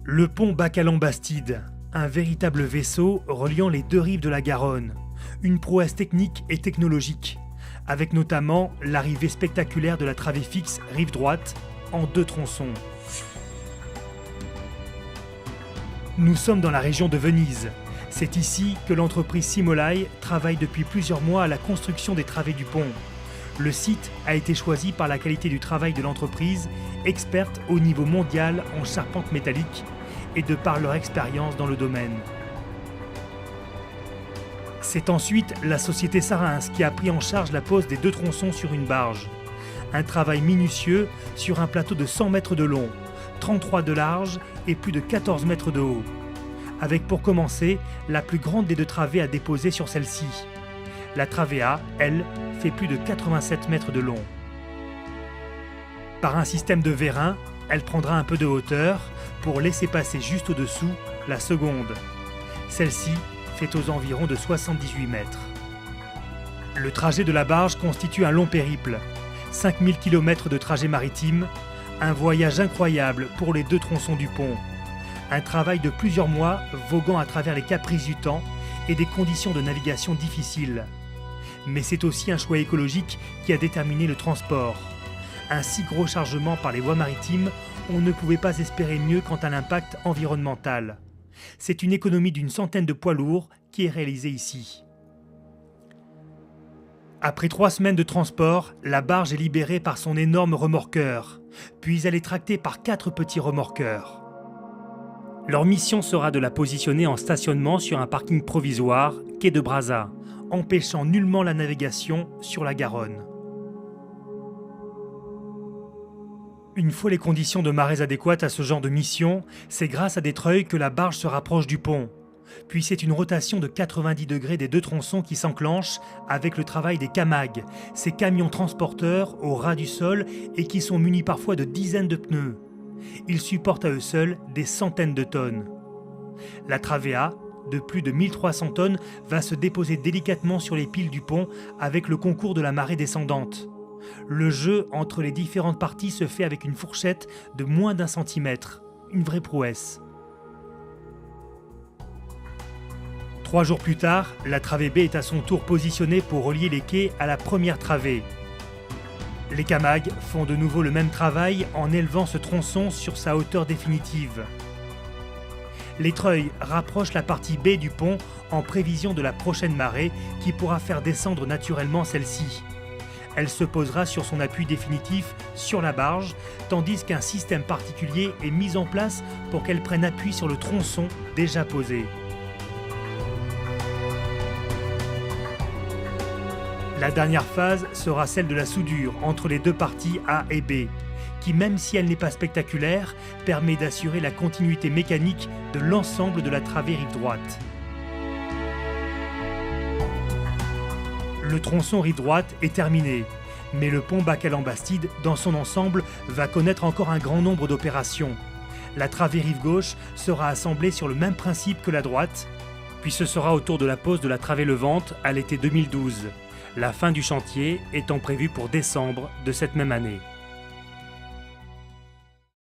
Le pont Bacalan-Bastide, un véritable vaisseau reliant les deux rives de la Garonne, une prouesse technique et technologique, avec notamment l'arrivée spectaculaire de la travée fixe rive droite en 2 tronçons. Nous sommes dans la région de Venise. C'est ici que l'entreprise Simolai travaille depuis plusieurs mois à la construction des travées du pont. Le site a été choisi par la qualité du travail de l'entreprise, experte au niveau mondial en charpente métallique, et de par leur expérience dans le domaine. C'est ensuite la société Sarins qui a pris en charge la pose des 2 tronçons sur une barge. Un travail minutieux sur un plateau de 100 mètres de long, 33 de large et plus de 14 mètres de haut. Avec pour commencer, la plus grande des 2 travées à déposer sur celle-ci. La travée A, elle, fait plus de 87 mètres de long. Par un système de vérin, elle prendra un peu de hauteur pour laisser passer juste au-dessous la seconde. Celle-ci fait aux environs de 78 mètres. Le trajet de la barge constitue un long périple. 5000 km de trajet maritime, un voyage incroyable pour les 2 tronçons du pont. Un travail de plusieurs mois voguant à travers les caprices du temps et des conditions de navigation difficiles. Mais c'est aussi un choix écologique qui a déterminé le transport. Un si gros chargement par les voies maritimes, on ne pouvait pas espérer mieux quant à l'impact environnemental. C'est une économie d'une centaine de poids lourds qui est réalisée ici. Après 3 semaines de transport, la barge est libérée par son énorme remorqueur, puis elle est tractée par 4 petits remorqueurs. Leur mission sera de la positionner en stationnement sur un parking provisoire, quai de Brazza, empêchant nullement la navigation sur la Garonne. Une fois les conditions de marée adéquates à ce genre de mission, c'est grâce à des treuils que la barge se rapproche du pont. Puis c'est une rotation de 90 degrés des 2 tronçons qui s'enclenche avec le travail des CAMAG, ces camions transporteurs au ras du sol et qui sont munis parfois de dizaines de pneus. Ils supportent à eux seuls des centaines de tonnes. La travée A, de plus de 1300 tonnes, va se déposer délicatement sur les piles du pont avec le concours de la marée descendante. Le jeu entre les différentes parties se fait avec une fourchette de moins d'1 centimètre, une vraie prouesse. 3 jours plus tard, la travée B est à son tour positionnée pour relier les quais à la première travée. Les CAMAG font de nouveau le même travail en élevant ce tronçon sur sa hauteur définitive. Les treuils rapprochent la partie B du pont en prévision de la prochaine marée qui pourra faire descendre naturellement celle-ci. Elle se posera sur son appui définitif sur la barge, tandis qu'un système particulier est mis en place pour qu'elle prenne appui sur le tronçon déjà posé. La dernière phase sera celle de la soudure entre les 2 parties A et B, qui, même si elle n'est pas spectaculaire, permet d'assurer la continuité mécanique de l'ensemble de la travée rive droite. Le tronçon rive droite est terminé, mais le pont Bacalan-Bastide, dans son ensemble, va connaître encore un grand nombre d'opérations. La travée rive gauche sera assemblée sur le même principe que la droite, puis ce sera au tour de la pose de la travée levante à l'été 2012, la fin du chantier étant prévue pour décembre de cette même année.